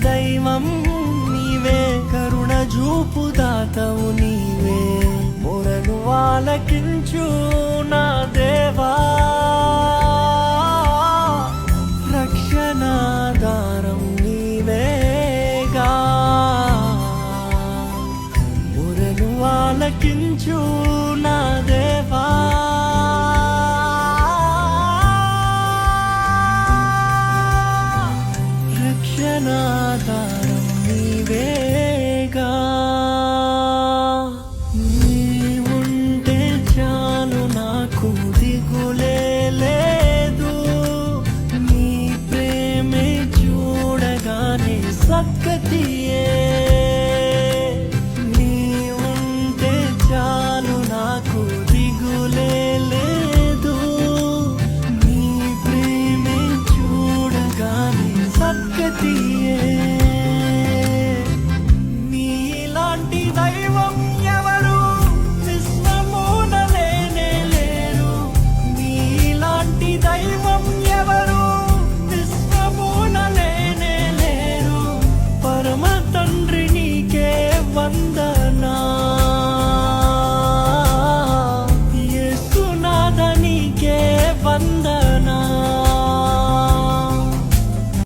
దైవం నీవే, కరుణ చూపు దాతవు నీవే, మొరను ఆలకించు నా దేవా, రక్షణాధారం నీవేగా, మొరను ఆలకించు నా దేవా, రక్షణాధారం నీవేగా. నీవుంటే చాలు నాకు దిగులే లేదు, నీ ప్రేమే చూడగానే సక్కతియే, నీవుంటే చాలు నాకు దిగులే లేదు, నీ ప్రేమే చూడగానే సక్కతియే.